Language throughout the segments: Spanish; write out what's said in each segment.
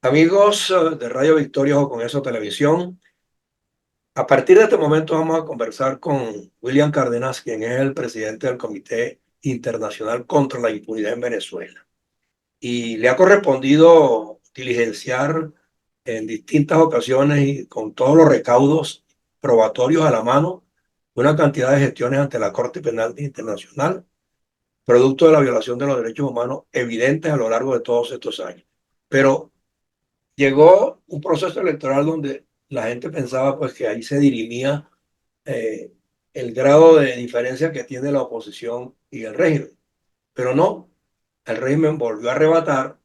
Amigos de Radio Victoria o con eso Televisión, a partir de este momento vamos a conversar con William Cárdenas, quien es el presidente del Comité Internacional contra la Impunidad en Venezuela. Y le ha correspondido diligenciar en distintas ocasiones y con todos los recaudos probatorios a la mano una cantidad de gestiones ante la Corte Penal Internacional, producto de la violación de los derechos humanos evidentes a lo largo de todos estos años. Pero llegó un proceso electoral donde la gente pensaba pues que ahí se dirimía eh, el grado de diferencia que tiene la oposición y el régimen. Pero no, el régimen volvió a arrebatar,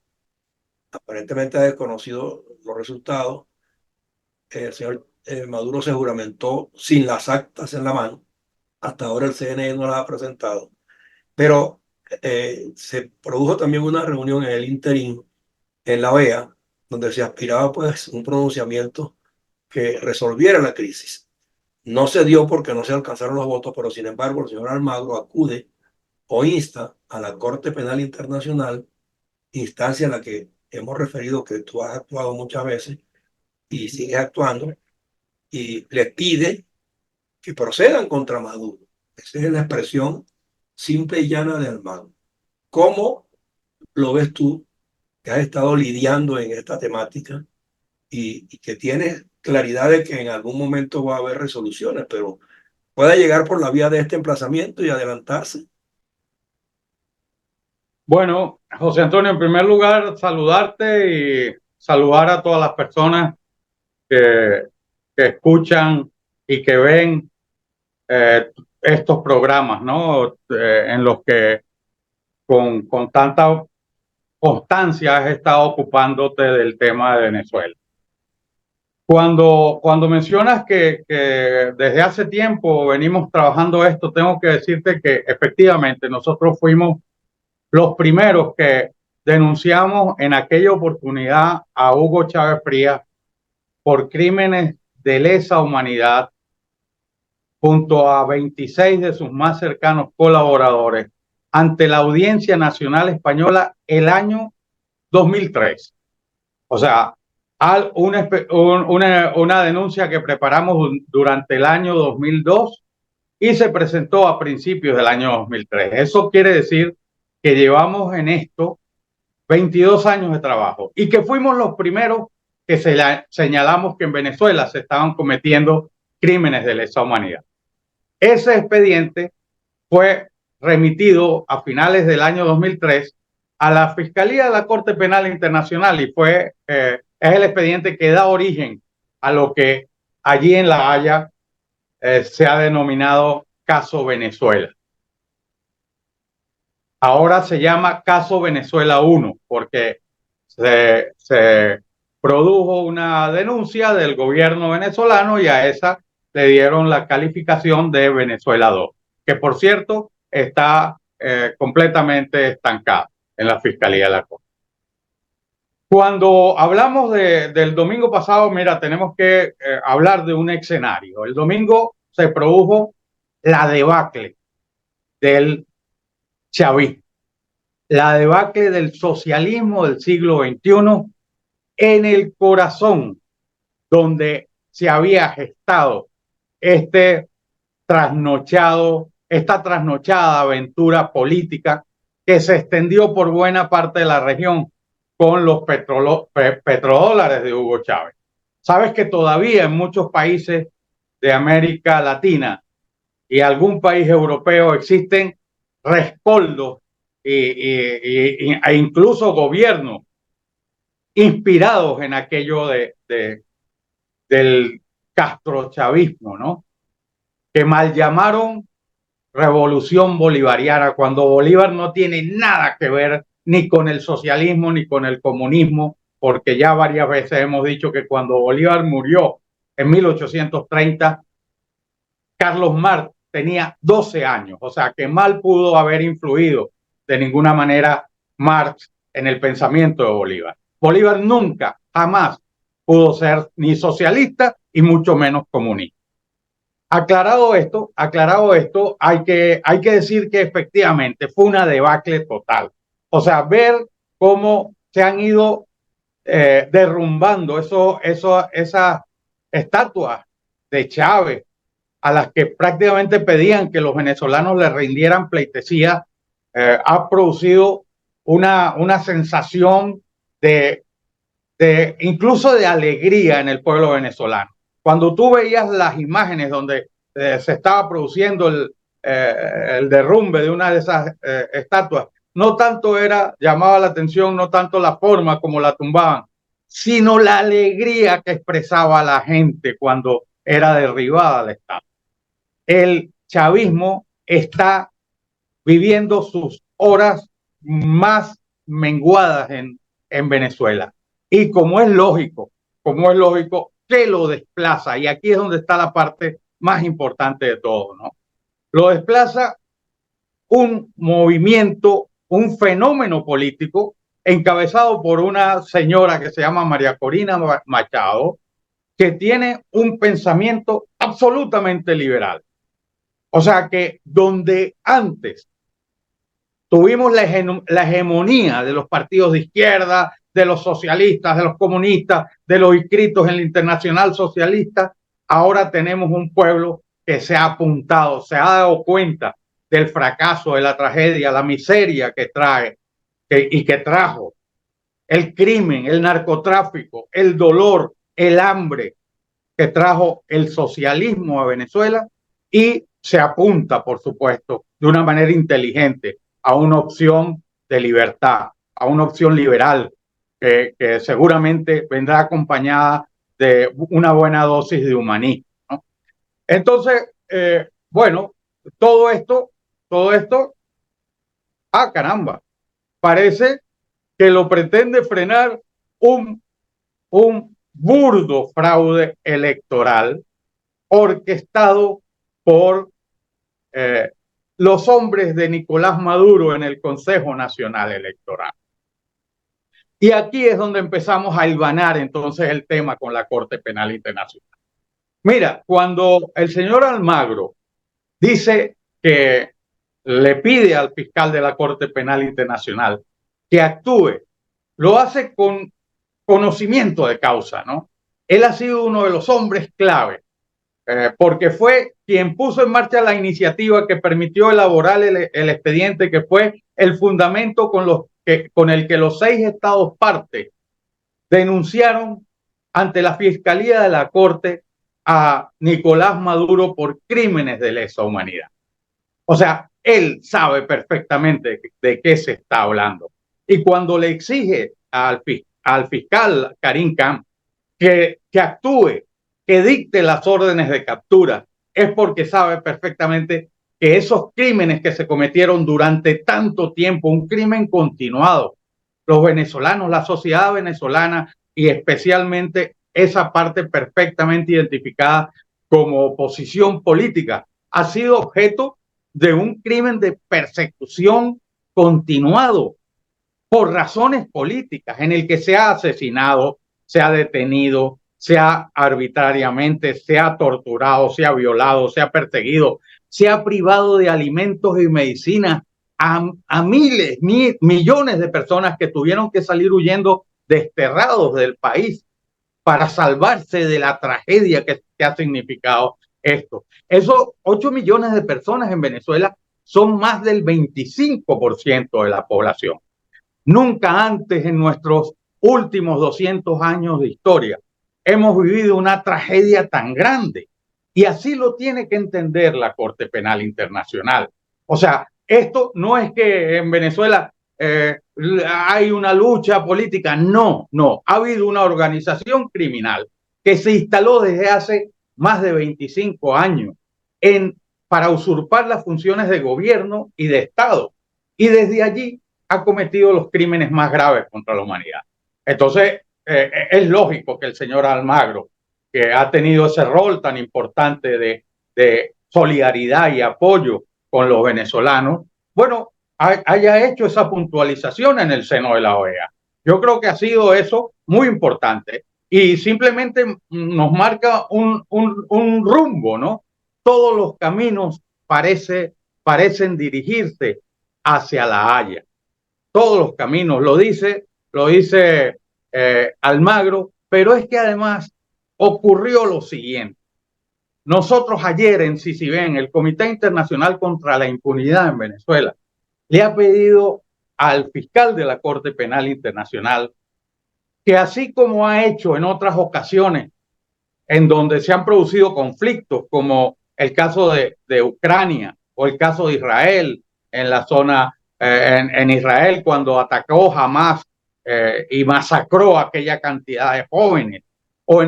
aparentemente ha desconocido los resultados. El señor Maduro se juramentó sin las actas en la mano. Hasta ahora el CNE no las ha presentado. Pero se produjo también una reunión en el interín en la OEA, donde se aspiraba pues un pronunciamiento que resolviera la crisis. No se dio porque no se alcanzaron los votos, pero sin embargo el señor Almagro acude o insta a la Corte Penal Internacional, instancia en la que hemos referido que tú has actuado muchas veces y sigues actuando, y les pide que procedan contra Maduro. Esa es la expresión simple y llana de Almagro. ¿Cómo lo ves tú, que has estado lidiando en esta temática y que tienes claridad de que en algún momento va a haber resoluciones, pero pueda llegar por la vía de este emplazamiento y adelantarse? Bueno, José Antonio, en primer lugar, saludarte y saludar a todas las personas que, que escuchan y que ven estos programas, ¿no? En los que con tanta constancia has estado ocupándote del tema de Venezuela. Cuando mencionas que desde hace tiempo venimos trabajando esto, tengo que decirte que efectivamente nosotros fuimos los primeros que denunciamos en aquella oportunidad a Hugo Chávez Frías por crímenes de lesa humanidad junto a 26 de sus más cercanos colaboradores ante la Audiencia Nacional Española el año 2003. O sea, una denuncia que preparamos durante el año 2002 y se presentó a principios del año 2003. Eso quiere decir que llevamos en esto 22 años de trabajo y que fuimos los primeros que señalamos que en Venezuela se estaban cometiendo crímenes de lesa humanidad. Ese expediente fue remitido a finales del año 2003 a la Fiscalía de la Corte Penal Internacional y es el expediente que da origen a lo que allí en La Haya se ha denominado Caso Venezuela. Ahora se llama Caso Venezuela 1 porque se produjo una denuncia del gobierno venezolano y a esa le dieron la calificación de Venezuela 2, que por cierto está completamente estancada en la Fiscalía de la Corte. Cuando hablamos del domingo pasado, mira, tenemos que hablar de un escenario. El domingo se produjo la debacle del chavismo, la debacle del socialismo del siglo XXI en el corazón donde se había gestado este esta trasnochada aventura política que se extendió por buena parte de la región con los petrodólares de Hugo Chávez. Sabes que todavía en muchos países de América Latina y algún país europeo existen rescoldos e incluso gobiernos inspirados en aquello del castrochavismo, ¿no? Que mal llamaron revolución bolivariana, cuando Bolívar no tiene nada que ver ni con el socialismo ni con el comunismo, porque ya varias veces hemos dicho que cuando Bolívar murió en 1830, Carlos Marx tenía 12 años, o sea que mal pudo haber influido de ninguna manera Marx en el pensamiento de Bolívar. Bolívar nunca, jamás pudo ser ni socialista y mucho menos comunista. Aclarado esto, hay que decir que efectivamente fue una debacle total. O sea, ver cómo se han ido derrumbando esas estatuas de Chávez, a las que prácticamente pedían que los venezolanos le rindieran pleitesía, ha producido una sensación de incluso de alegría en el pueblo venezolano. Cuando tú veías las imágenes donde se estaba produciendo el derrumbe de una de esas estatuas, no tanto llamaba la atención, no tanto la forma como la tumbaban, sino la alegría que expresaba la gente cuando era derribada la estatua. El chavismo está viviendo sus horas más menguadas en Venezuela. Y como es lógico, que lo desplaza, y aquí es donde está la parte más importante de todo, ¿no? Lo desplaza un movimiento, un fenómeno político encabezado por una señora que se llama María Corina Machado, que tiene un pensamiento absolutamente liberal. O sea que donde antes tuvimos la hegemonía de los partidos de izquierda, de los socialistas, de los comunistas, de los inscritos en la Internacional Socialista, ahora tenemos un pueblo que se ha apuntado, se ha dado cuenta del fracaso, de la tragedia, la miseria que trae y que trajo el crimen, el narcotráfico, el dolor, el hambre que trajo el socialismo a Venezuela, y se apunta, por supuesto, de una manera inteligente a una opción de libertad, a una opción liberal que seguramente vendrá acompañada de una buena dosis de humanismo, ¿no? Entonces, bueno, todo esto, caramba, parece que lo pretende frenar un burdo fraude electoral orquestado por los hombres de Nicolás Maduro en el Consejo Nacional Electoral. Y aquí es donde empezamos a hilvanar entonces el tema con la Corte Penal Internacional. Mira, cuando el señor Almagro dice que le pide al fiscal de la Corte Penal Internacional que actúe, lo hace con conocimiento de causa, ¿no? Él ha sido uno de los hombres clave, porque fue quien puso en marcha la iniciativa que permitió elaborar el expediente, que fue el fundamento con el que los 6 estados parte denunciaron ante la Fiscalía de la Corte a Nicolás Maduro por crímenes de lesa humanidad. O sea, él sabe perfectamente de qué se está hablando. Y cuando le exige al fiscal Karim Khan que actúe, que dicte las órdenes de captura, es porque sabe perfectamente que esos crímenes que se cometieron durante tanto tiempo, un crimen continuado, los venezolanos, la sociedad venezolana y especialmente esa parte perfectamente identificada como oposición política, ha sido objeto de un crimen de persecución continuado por razones políticas, en el que se ha asesinado, se ha detenido, se ha arbitrariamente, se ha torturado, se ha violado, se ha perseguido, se ha privado de alimentos y medicinas a miles, millones de personas que tuvieron que salir huyendo desterrados del país para salvarse de la tragedia que ha significado esto. Esos 8 millones de personas en Venezuela son más del 25% de la población. Nunca antes en nuestros últimos 200 años de historia hemos vivido una tragedia tan grande. Y así lo tiene que entender la Corte Penal Internacional. O sea, esto no es que en Venezuela hay una lucha política. No, no. Ha habido una organización criminal que se instaló desde hace más de 25 años para usurpar las funciones de gobierno y de Estado. Y desde allí ha cometido los crímenes más graves contra la humanidad. Entonces, es lógico que el señor Almagro, que ha tenido ese rol tan importante de solidaridad y apoyo con los venezolanos, bueno, haya hecho esa puntualización en el seno de la OEA. Yo creo que ha sido eso muy importante y simplemente nos marca un rumbo, ¿no? Todos los caminos parecen dirigirse hacia La Haya. Todos los caminos, lo dice Almagro, pero es que además ocurrió lo siguiente. Nosotros ayer en CICIBEN, el Comité Internacional contra la Impunidad en Venezuela, le ha pedido al fiscal de la Corte Penal Internacional que, así como ha hecho en otras ocasiones en donde se han producido conflictos, como el caso de Ucrania o el caso de Israel, en la zona, en Israel, cuando atacó Hamas y masacró a aquella cantidad de jóvenes, o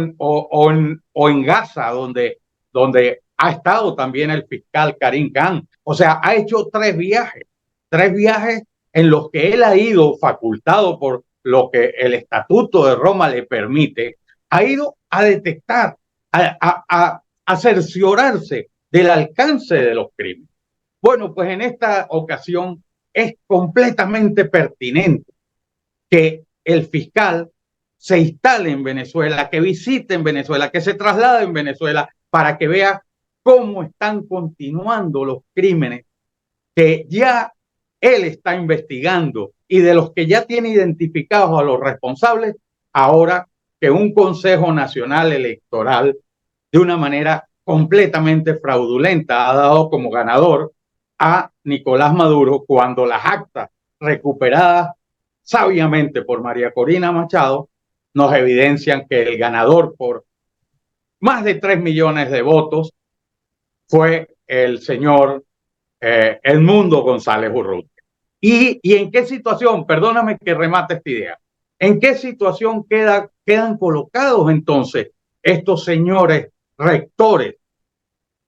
en Gaza, donde ha estado también el fiscal Karim Khan. O sea, ha hecho tres viajes en los que él ha ido facultado por lo que el Estatuto de Roma le permite, ha ido a detectar, a cerciorarse del alcance de los crímenes. Bueno, pues en esta ocasión es completamente pertinente que el fiscal se instale en Venezuela, que visite en Venezuela, que se traslade en Venezuela para que vea cómo están continuando los crímenes que ya él está investigando y de los que ya tiene identificados a los responsables, ahora que un Consejo Nacional Electoral, de una manera completamente fraudulenta, ha dado como ganador a Nicolás Maduro, cuando las actas recuperadas sabiamente por María Corina Machado nos evidencian que el ganador por más de 3 millones de votos fue el señor Edmundo González Urrutia. ¿Y en qué situación? Perdóname que remate esta idea. ¿En qué situación quedan colocados entonces estos señores rectores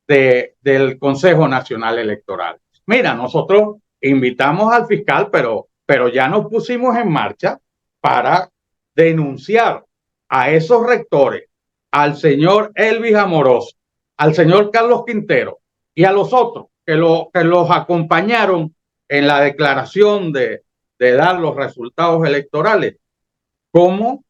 del Consejo Nacional Electoral? Mira, nosotros invitamos al fiscal, pero ya nos pusimos en marcha para denunciar a esos rectores, al señor Elvis Amoroso, al señor Carlos Quintero y a los otros que los acompañaron en la declaración de dar los resultados electorales como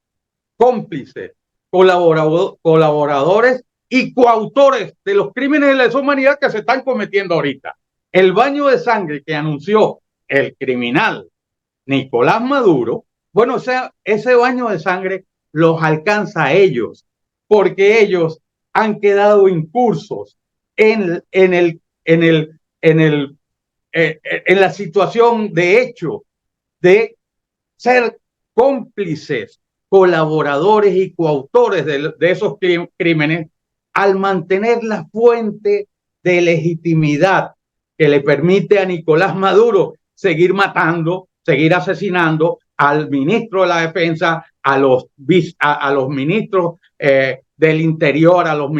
cómplices, colaboradores y coautores de los crímenes de lesa humanidad que se están cometiendo ahorita. El baño de sangre que anunció el criminal Nicolás Maduro, bueno, o sea, ese baño de sangre los alcanza a ellos, porque ellos han quedado incursos en la situación de hecho de ser cómplices, colaboradores y coautores de esos crímenes, al mantener la fuente de legitimidad que le permite a Nicolás Maduro seguir matando, seguir asesinando al ministro de la Defensa, a los ministros del Interior, a los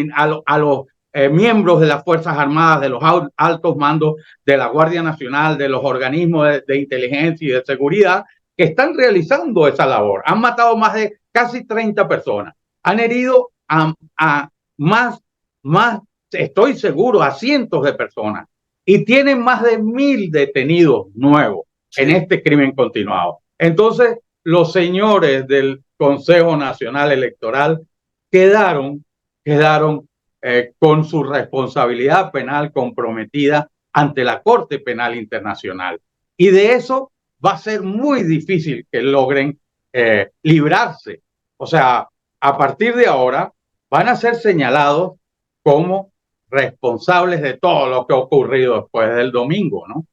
miembros de las Fuerzas Armadas, de los altos mandos de la Guardia Nacional, de los organismos de inteligencia y de seguridad, que están realizando esa labor. Han matado más de casi 30 personas. Han herido a más, estoy seguro, a cientos de personas. Y tienen más de 1,000 detenidos nuevos en este crimen continuado. Entonces, los señores del Consejo Nacional Electoral quedaron con su responsabilidad penal comprometida ante la Corte Penal Internacional. Y de eso va a ser muy difícil que logren librarse. O sea, a partir de ahora van a ser señalados como responsables de todo lo que ha ocurrido después del domingo, ¿no?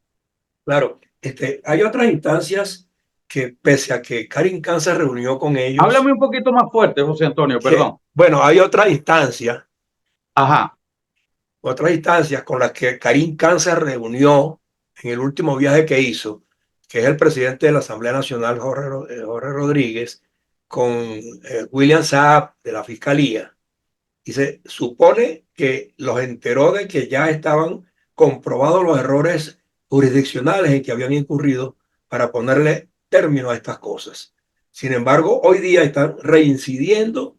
Claro, hay otras instancias que, pese a que Karim Khan se reunió con ellos. Háblame un poquito más fuerte, José Antonio, perdón. Bueno, hay otras instancias. Ajá. Otras instancias con las que Karim Khan se reunió en el último viaje que hizo, que es el presidente de la Asamblea Nacional, Jorge Rodríguez, con William Saab de la Fiscalía. Y se supone que los enteró de que ya estaban comprobados los errores jurisdiccionales en que habían incurrido para ponerle término a estas cosas. Sin embargo, hoy día están reincidiendo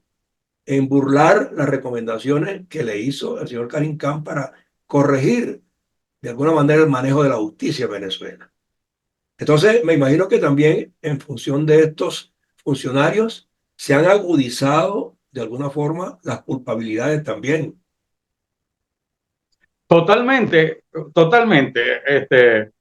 en burlar las recomendaciones que le hizo el señor Karim Khan para corregir de alguna manera el manejo de la justicia en Venezuela. Entonces, me imagino que también en función de estos funcionarios se han agudizado de alguna forma las culpabilidades también. Totalmente, totalmente.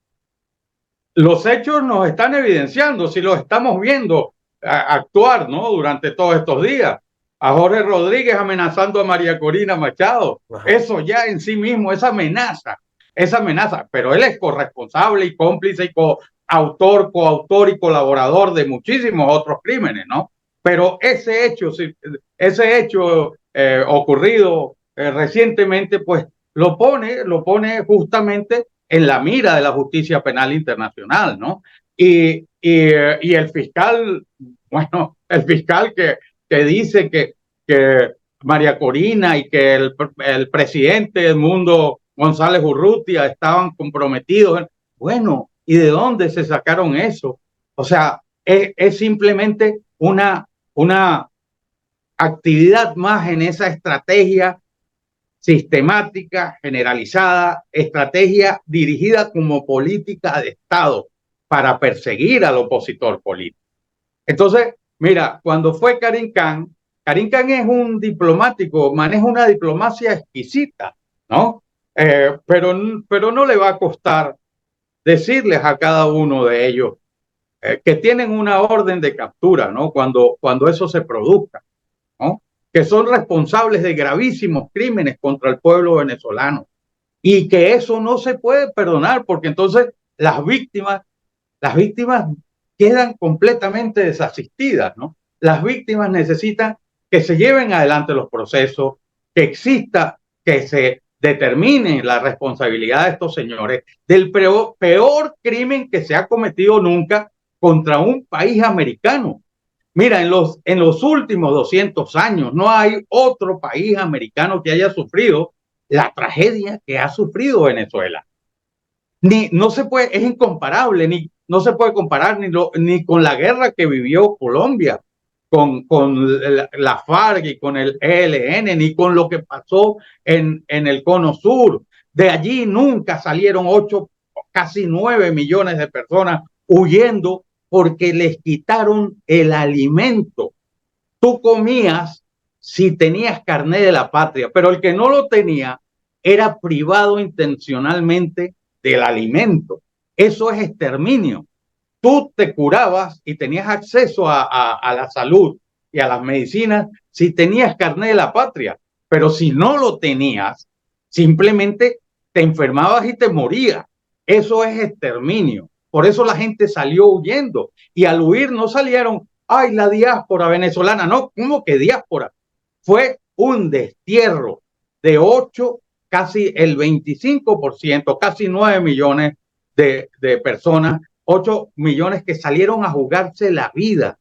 Los hechos nos están evidenciando, si los estamos viendo actuar, ¿no? Durante todos estos días. A Jorge Rodríguez amenazando a María Corina Machado. Ajá. Eso ya en sí mismo es amenaza, pero él es corresponsable y cómplice y coautor y colaborador de muchísimos otros crímenes, ¿no? Pero ese hecho ocurrido recientemente, pues lo pone justamente en la mira de la justicia penal internacional, ¿no? Y el fiscal, bueno, el fiscal que dice que María Corina y que el presidente Edmundo González Urrutia estaban comprometidos. Bueno, ¿y de dónde se sacaron eso? O sea, es simplemente una actividad más en esa estrategia sistemática, generalizada, estrategia dirigida como política de Estado para perseguir al opositor político. Entonces, mira, cuando fue Karim Khan es un diplomático, maneja una diplomacia exquisita, ¿no? Pero no le va a costar decirles a cada uno de ellos que tienen una orden de captura, ¿no? Cuando eso se produzca, ¿no? Que son responsables de gravísimos crímenes contra el pueblo venezolano y que eso no se puede perdonar porque entonces las víctimas quedan completamente desasistidas, ¿no? Las víctimas necesitan que se lleven adelante los procesos, que exista, que se determine la responsabilidad de estos señores del peor crimen que se ha cometido nunca contra un país americano. Mira, en los últimos 200 años no hay otro país americano que haya sufrido la tragedia que ha sufrido Venezuela. No se puede, es incomparable, no se puede comparar ni con la guerra que vivió Colombia, con la FARC y con el ELN, ni con lo que pasó en el Cono Sur. De allí nunca salieron 8, casi 9 millones de personas huyendo porque les quitaron el alimento. Tú comías si tenías carné de la patria, pero el que no lo tenía era privado intencionalmente del alimento. Eso es exterminio. Tú te curabas y tenías acceso a la salud y a las medicinas si tenías carné de la patria, pero si no lo tenías, simplemente te enfermabas y te morías. Eso es exterminio. Por eso la gente salió huyendo y al huir no salieron, ay, la diáspora venezolana, no, ¿cómo que diáspora? Fue un destierro de 8, casi el 25%, casi 9 millones de personas, 8 millones que salieron a jugarse la vida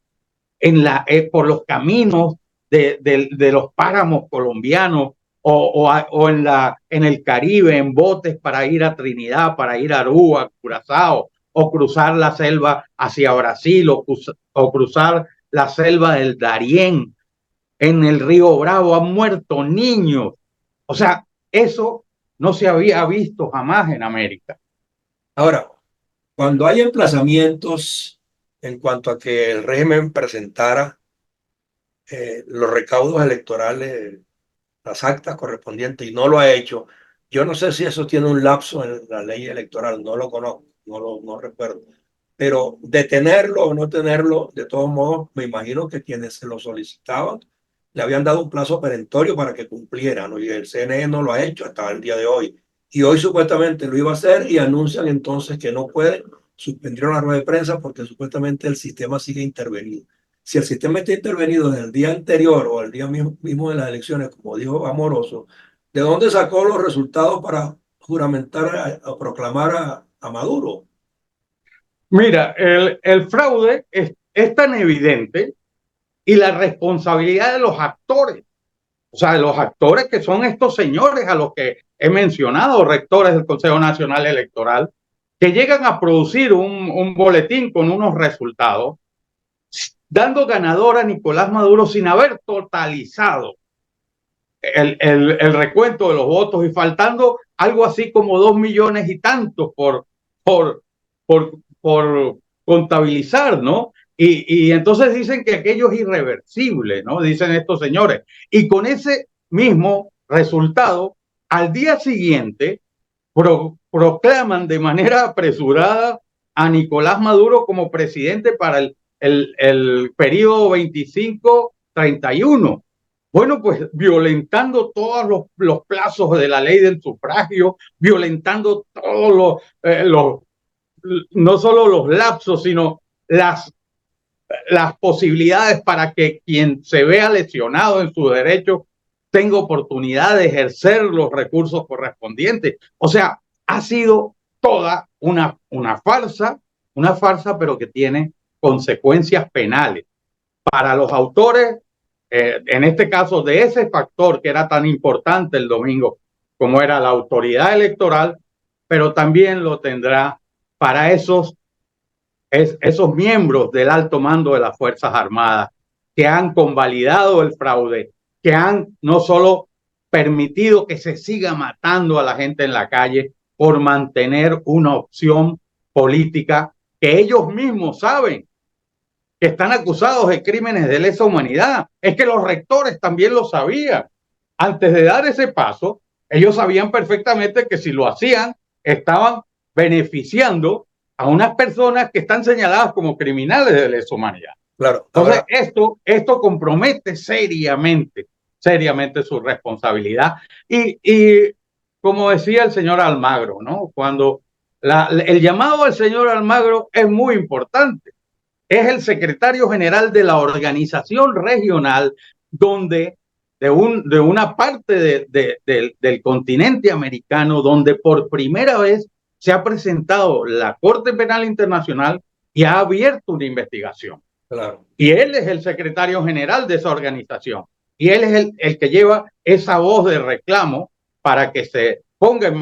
por los caminos de los páramos colombianos o en el Caribe, en botes para ir a Trinidad, para ir a Aruba, Curazao, o cruzar la selva hacia Brasil, o cruzar la selva del Darién, en el río Bravo, han muerto niños. O sea, eso no se había visto jamás en América. Ahora, cuando hay emplazamientos en cuanto a que el régimen presentara los recaudos electorales, las actas correspondientes, y no lo ha hecho, yo no sé si eso tiene un lapso en la ley electoral, no lo conozco, no recuerdo. Pero de tenerlo o no tenerlo, de todos modos, me imagino que quienes se lo solicitaban le habían dado un plazo perentorio para que cumpliera, ¿no? Y el CNE no lo ha hecho hasta el día de hoy. Y hoy supuestamente lo iba a hacer y anuncian entonces que no puede. Suspendieron la rueda de prensa porque supuestamente el sistema sigue intervenido. Si el sistema está intervenido desde el día anterior o el día mismo de las elecciones, como dijo Amoroso, ¿de dónde sacó los resultados para juramentar a proclamar a Maduro? Mira, el fraude es tan evidente y la responsabilidad de los actores, o sea, de los actores que son estos señores a los que he mencionado, rectores del Consejo Nacional Electoral, que llegan a producir un boletín con unos resultados, dando ganador a Nicolás Maduro sin haber totalizado el recuento de los votos y faltando algo así como 2 millones y tantos por contabilizar, ¿no? Y entonces dicen que aquello es irreversible, ¿no? Dicen estos señores. Y con ese mismo resultado, al día siguiente, proclaman de manera apresurada a Nicolás Maduro como presidente para el el periodo 25-31. Bueno, pues violentando todos los plazos de la ley del sufragio, violentando todos no solo los lapsos, sino las posibilidades para que quien se vea lesionado en su derecho tenga oportunidad de ejercer los recursos correspondientes. O sea, ha sido toda una farsa, pero que tiene consecuencias penales para los autores, en este caso de ese factor que era tan importante el domingo, como era la autoridad electoral, pero también lo tendrá para esos miembros del alto mando de las Fuerzas Armadas que han convalidado el fraude, que han no solo permitido que se siga matando a la gente en la calle por mantener una opción política que ellos mismos saben que están acusados de crímenes de lesa humanidad. Es que los rectores también lo sabían. Antes de dar ese paso, ellos sabían perfectamente que si lo hacían, estaban beneficiando a unas personas que están señaladas como criminales de lesa humanidad. Claro. Entonces, esto compromete seriamente su responsabilidad. Y como decía el señor Almagro, ¿no? Cuando el llamado al señor Almagro es muy importante. Es el secretario general de la organización regional donde de una parte del continente americano donde por primera vez se ha presentado la Corte Penal Internacional y ha abierto una investigación. Claro. Y él es el secretario general de esa organización. Y él es el que lleva esa voz de reclamo para que se pongan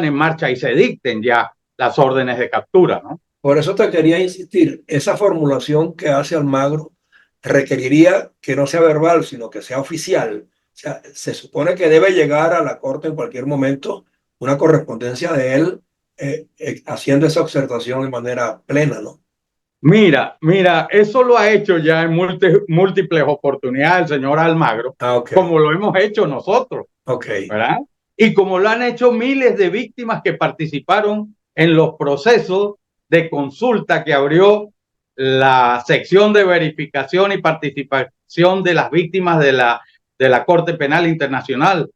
en marcha y se dicten ya las órdenes de captura, ¿no? Por eso te quería insistir, esa formulación que hace Almagro requeriría que no sea verbal, sino que sea oficial. O sea, se supone que debe llegar a la Corte en cualquier momento una correspondencia de él haciendo esa observación de manera plena, ¿no? Mira, eso lo ha hecho ya en múltiples oportunidades el señor Almagro, Okay. como lo hemos hecho nosotros, ¿verdad? Y como lo han hecho miles de víctimas que participaron en los procesos de consulta que abrió la sección de verificación y participación de las víctimas de la Corte Penal Internacional,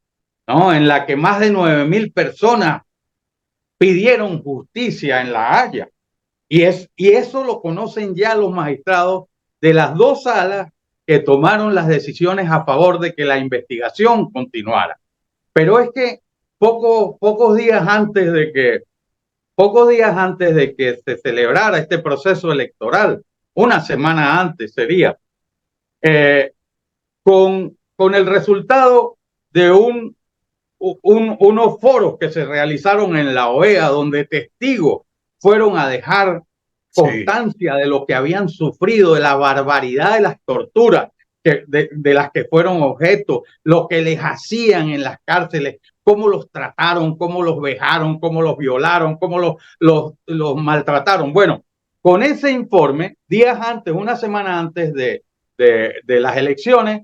¿no? En la que más de 9,000 personas pidieron justicia en La Haya. Y eso lo conocen ya los magistrados de las dos salas que tomaron las decisiones a favor de que la investigación continuara. Pero es que pocos días antes de que se celebrara este proceso electoral, una semana antes sería, con el resultado de unos foros que se realizaron en la OEA, donde testigos fueron a dejar constancia de lo que habían sufrido, de la barbaridad de las torturas de las que fueron objeto, lo que les hacían en las cárceles, cómo los trataron, cómo los vejaron, cómo los violaron, cómo los maltrataron. Bueno, con ese informe, días antes, una semana antes de las elecciones,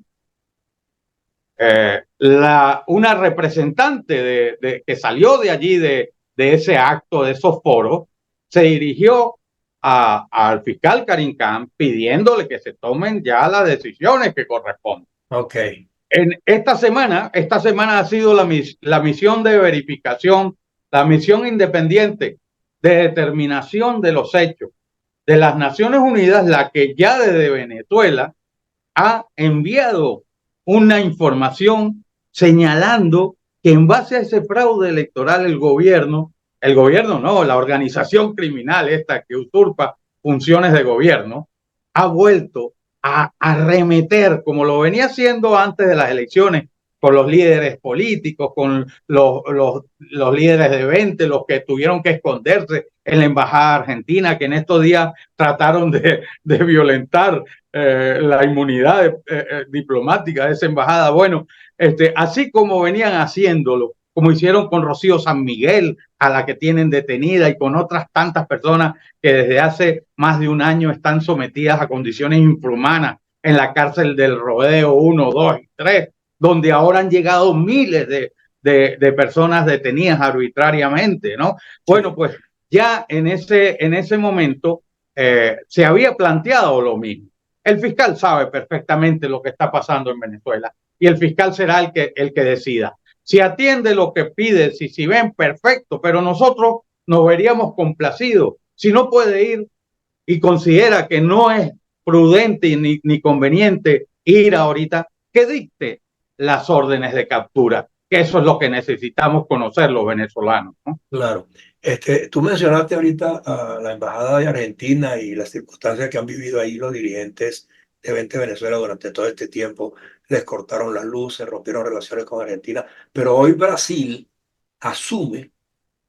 una representante que salió de allí, de ese acto, de esos foros, se dirigió al fiscal Karim Khan pidiéndole que se tomen ya las decisiones que corresponden. En esta semana ha sido la misión de verificación, la misión independiente de determinación de los hechos de las Naciones Unidas, la que ya desde Venezuela ha enviado una información señalando que en base a ese fraude electoral la organización criminal esta que usurpa funciones de gobierno, ha vuelto a arremeter, como lo venía haciendo antes de las elecciones, con los líderes políticos, con los líderes de 20, los que tuvieron que esconderse en la embajada argentina, que en estos días trataron de violentar la inmunidad diplomática de esa embajada. Bueno, así como venían haciéndolo, como hicieron con Rocío San Miguel, a la que tienen detenida, y con otras tantas personas que desde hace más de un año están sometidas a condiciones infrahumanas en la cárcel del Rodeo 1, 2 y 3, donde ahora han llegado miles de personas detenidas arbitrariamente, ¿no? Bueno, pues ya en ese momento se había planteado lo mismo. El fiscal sabe perfectamente lo que está pasando en Venezuela y el fiscal será el que decida. Si atiende lo que pide, si ven, perfecto, pero nosotros nos veríamos complacidos. Si no puede ir y considera que no es prudente ni conveniente ir ahorita, que dicte las órdenes de captura, que eso es lo que necesitamos conocer los venezolanos, ¿no? Claro. Tú mencionaste ahorita a la Embajada de Argentina y las circunstancias que han vivido ahí los dirigentes de 20 Venezuela durante todo este tiempo. Les cortaron las luces, rompieron relaciones con Argentina, pero hoy Brasil asume,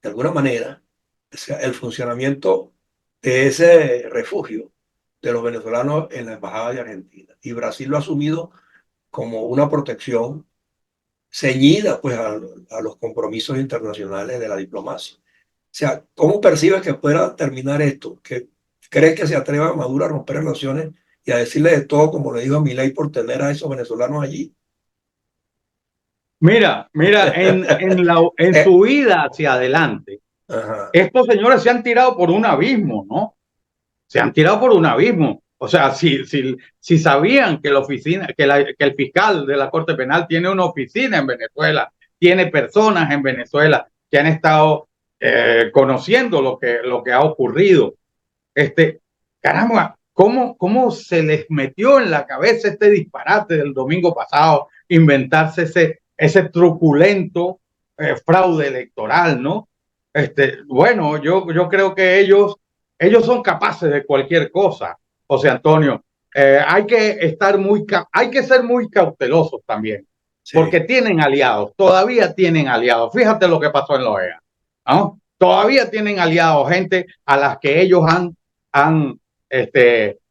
de alguna manera, o sea, el funcionamiento de ese refugio de los venezolanos en la Embajada de Argentina. Y Brasil lo ha asumido como una protección ceñida pues a los compromisos internacionales de la diplomacia. O sea, ¿cómo percibes que pueda terminar esto? ¿Que crees que se atreva Maduro a romper relaciones y a decirle de todo, como le dijo a Milei, por tener a esos venezolanos allí? Mira, en Eh, su vida hacia adelante, ajá, estos señores se han tirado por un abismo, ¿no? Se han tirado por un abismo. O sea, si sabían que la oficina, que el fiscal de la Corte Penal tiene una oficina en Venezuela, tiene personas en Venezuela que han estado conociendo lo que ha ocurrido. Caramba, ¿cómo se les metió en la cabeza este disparate del domingo pasado, inventarse ese truculento fraude electoral, ¿no? Bueno, yo creo que ellos son capaces de cualquier cosa, José Antonio. Hay que ser muy cautelosos también, sí, porque tienen aliados, todavía tienen aliados. Fíjate lo que pasó en la OEA, ¿no? Todavía tienen aliados, gente a las que ellos han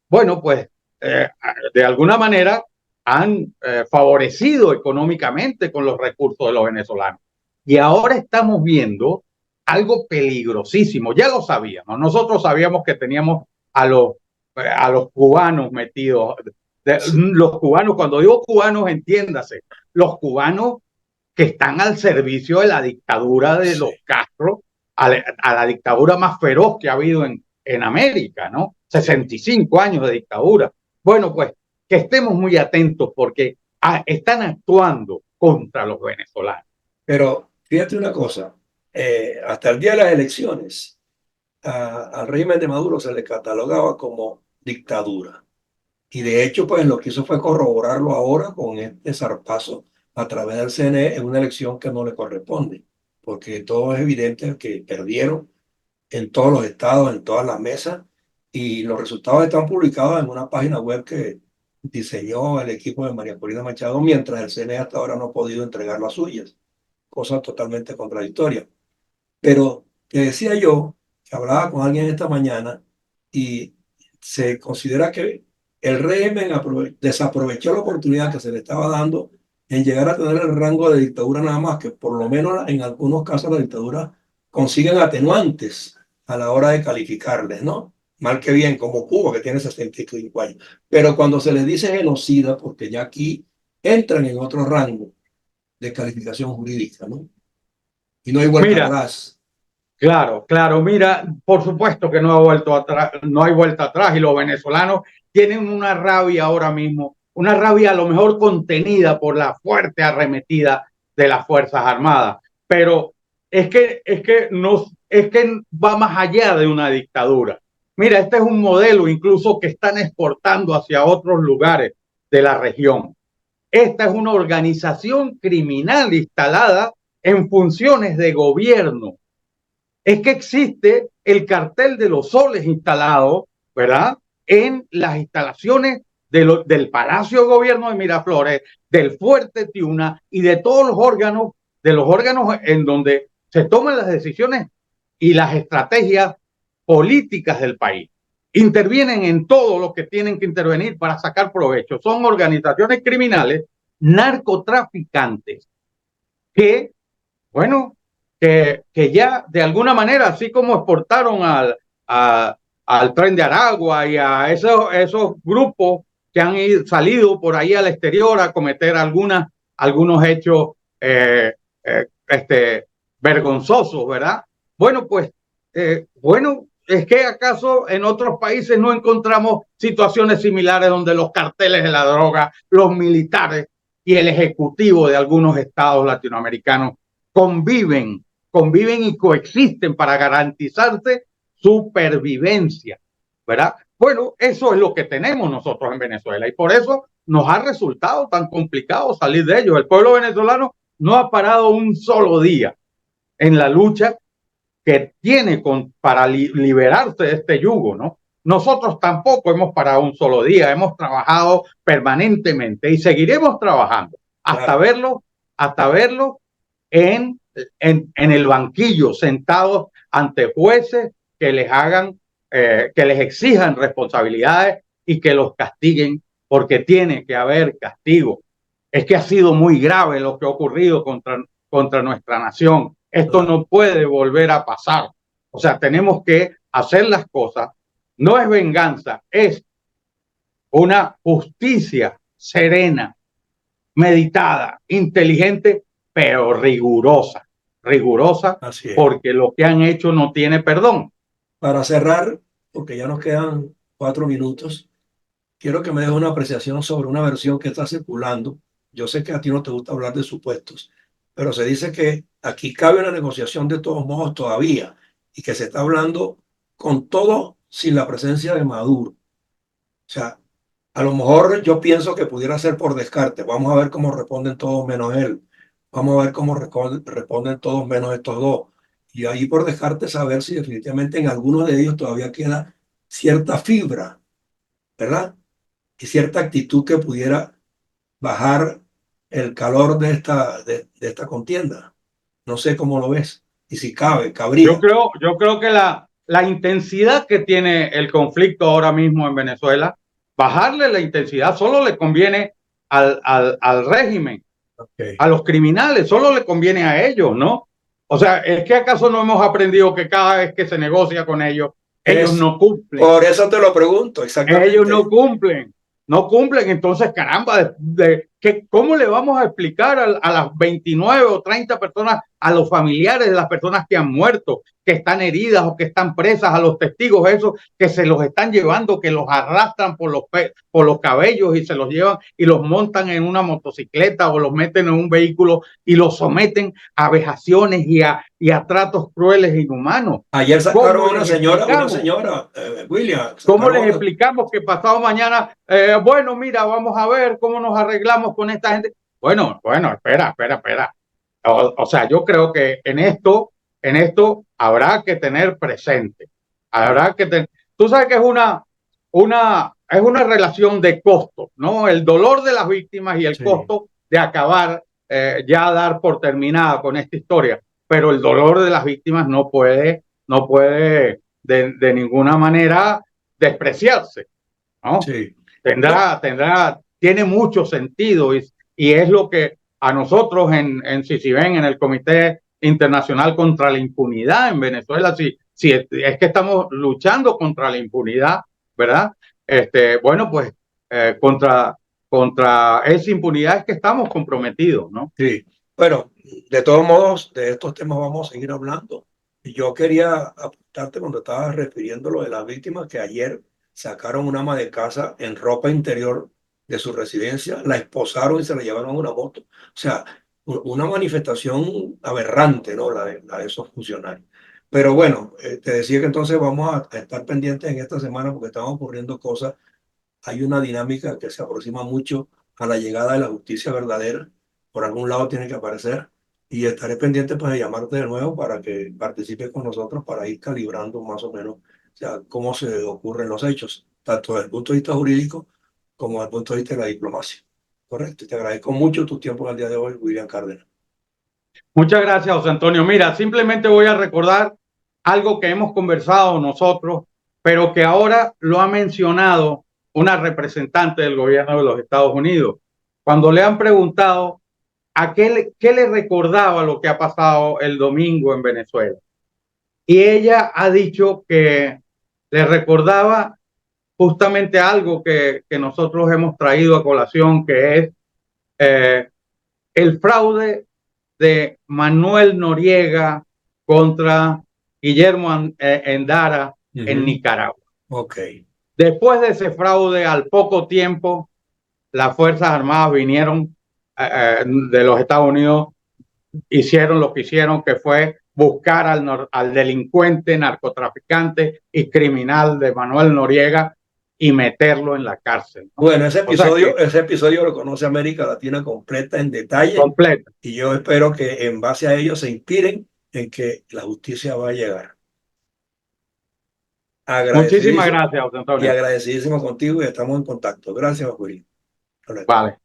bueno, pues de alguna manera han favorecido económicamente con los recursos de los venezolanos. Y ahora estamos viendo algo peligrosísimo. Ya lo sabíamos. Nosotros sabíamos que teníamos a los cubanos metidos. Los cubanos, cuando digo cubanos, entiéndase, los cubanos que están al servicio de la dictadura de sí. los Castro, a la dictadura más feroz que ha habido en América, ¿no? Sí. 65 años de dictadura. Bueno, pues que estemos muy atentos porque están actuando contra los venezolanos. Pero fíjate una cosa, hasta el día de las elecciones, al régimen de Maduro se le catalogaba como dictadura. Y de hecho, pues lo que hizo fue corroborarlo ahora con este zarpazo a través del CNE en una elección que no le corresponde, porque todo es evidente que perdieron en todos los estados, en todas las mesas, y los resultados están publicados en una página web que diseñó el equipo de María Corina Machado, mientras el CNE hasta ahora no ha podido entregar las suyas, cosa totalmente contradictoria. Pero te decía yo que hablaba con alguien esta mañana y se considera que el régimen desaprovechó la oportunidad que se le estaba dando en llegar a tener el rango de dictadura nada más, que por lo menos en algunos casos la dictadura consiguen atenuantes a la hora de calificarles, ¿no? Mal que bien, como Cuba, que tiene 65 años. Pero cuando se les dice genocida, porque ya aquí entran en otro rango de calificación jurídica, ¿no? Y no hay vuelta Mira, atrás. claro, mira, por supuesto que no ha vuelto atrás, no hay vuelta atrás y los venezolanos tienen una rabia ahora mismo, una rabia a lo mejor contenida por la fuerte arremetida de las Fuerzas Armadas, pero es que va más allá de una dictadura. Mira, este es un modelo incluso que están exportando hacia otros lugares de la región. Esta es una organización criminal instalada en funciones de gobierno. Es que existe el cartel de los soles instalado, ¿verdad? En las instalaciones del Palacio de Gobierno de Miraflores, del Fuerte Tiuna y de todos de los órganos en donde se toman las decisiones y las estrategias políticas del país. Intervienen en todo lo que tienen que intervenir para sacar provecho. Son organizaciones criminales, narcotraficantes, que bueno, que ya de alguna manera, así como exportaron al Tren de Aragua y a esos grupos que han salido por ahí al exterior a cometer algunos hechos eh, eh, este, vergonzosos, ¿verdad? Bueno, pues, ¿Es que acaso en otros países no encontramos situaciones similares donde los carteles de la droga, los militares y el ejecutivo de algunos estados latinoamericanos conviven y coexisten para garantizarse supervivencia, ¿verdad? Bueno, eso es lo que tenemos nosotros en Venezuela y por eso nos ha resultado tan complicado salir de ello. El pueblo venezolano no ha parado un solo día en la lucha que tiene para liberarse de este yugo, ¿no? Nosotros tampoco hemos parado un solo día, hemos trabajado permanentemente y seguiremos trabajando Claro. hasta verlo en el banquillo, sentados ante jueces que les hagan, que les exijan responsabilidades y que los castiguen, porque tiene que haber castigo. Es que ha sido muy grave lo que ha ocurrido contra nuestra nación. Esto Claro. no puede volver a pasar. O sea, tenemos que hacer las cosas. No es venganza, es una justicia serena, meditada, inteligente, pero rigurosa. Rigurosa Así es. porque lo que han hecho no tiene perdón. Para cerrar, porque ya nos quedan 4 minutos, quiero que me dejes una apreciación sobre una versión que está circulando. Yo sé que a ti no te gusta hablar de supuestos, pero se dice que aquí cabe una negociación de todos modos todavía y que se está hablando con todo sin la presencia de Maduro. O sea, a lo mejor yo pienso que pudiera ser por descarte. Vamos a ver cómo responden todos menos él. Vamos a ver cómo responden todos menos estos dos. Y ahí por descarte saber si definitivamente en algunos de ellos todavía queda cierta fibra, ¿verdad? Y cierta actitud que pudiera bajar el calor de esta contienda. No sé cómo lo ves. Y si cabe, cabría. Yo creo que la intensidad que tiene el conflicto ahora mismo en Venezuela, bajarle la intensidad solo le conviene al régimen, Okay. a los criminales, solo le conviene a ellos, ¿no? O sea, ¿es que acaso no hemos aprendido que cada vez que se negocia con ellos, ellos Es, no cumplen? por eso te lo pregunto, Ellos no exactamente. cumplen, no cumplen. Entonces, caramba, ¿cómo le vamos a explicar a las 29 o 30 personas, a los familiares de las personas que han muerto, que están heridas o que están presas, a los testigos esos que se los están llevando, que los arrastran por los cabellos y se los llevan y los montan en una motocicleta o los meten en un vehículo y los someten a vejaciones y a tratos crueles e inhumanos? Ayer sacaron ¿Cómo a les una explicamos? señora, William, ¿Cómo sacaron les a una. explicamos que pasado mañana, bueno, mira, vamos a ver cómo nos arreglamos con esta gente? Bueno, espera. O sea, yo creo que en esto habrá que tener presente. Habrá que tener. Tú sabes que es una relación de costo, ¿no? El dolor de las víctimas y el Sí, costo de acabar, ya dar por terminada con esta historia. Pero el dolor de las víctimas no puede de ninguna manera despreciarse, ¿no? sí. No, Tiene mucho sentido y es lo que a nosotros en CICIBEN, en el Comité Internacional contra la Impunidad en Venezuela, si es que estamos luchando contra la impunidad, ¿verdad? Bueno, pues contra esa impunidad es que estamos comprometidos, ¿no? sí. Bueno, de todos modos, de estos temas vamos a seguir hablando. Y yo quería apuntarte cuando estabas refiriendo lo de las víctimas, que ayer sacaron una ama de casa en ropa interior de su residencia, la esposaron y se la llevaron a una moto. O sea, una manifestación aberrante, ¿no? La de esos funcionarios. Pero bueno, te decía que entonces vamos a estar pendientes en esta semana porque están ocurriendo cosas. Hay una dinámica que se aproxima mucho a la llegada de la justicia verdadera. Por algún lado tiene que aparecer y estaré pendiente pues, de llamarte de nuevo para que participes con nosotros para ir calibrando más o menos, o sea, cómo se ocurren los hechos, tanto desde el punto de vista jurídico como desde el punto de vista de la diplomacia. Correcto. Te agradezco mucho tu tiempo en el día de hoy, William Cárdenas. Muchas gracias, José Antonio. Mira, simplemente voy a recordar algo que hemos conversado nosotros, pero que ahora lo ha mencionado una representante del gobierno de los Estados Unidos. Cuando le han preguntado qué le recordaba lo que ha pasado el domingo en Venezuela. Y ella ha dicho que le recordaba justamente algo que nosotros hemos traído a colación, que es eh, el fraude de Manuel Noriega contra Guillermo Endara en Nicaragua. Ok. Después de ese fraude, al poco tiempo, las Fuerzas Armadas vinieron de los Estados Unidos, hicieron lo que hicieron, que fue buscar al delincuente, narcotraficante y criminal de Manuel Noriega y meterlo en la cárcel, ¿no? Bueno, O sea que ese episodio lo conoce América Latina completa en detalle completa. y yo espero que en base a ello se inspiren en que la justicia va a llegar. Muchísimas Agradecidísimo gracias, José y Antonio. agradecidísimo contigo y estamos en contacto. Gracias, Julio. Vale.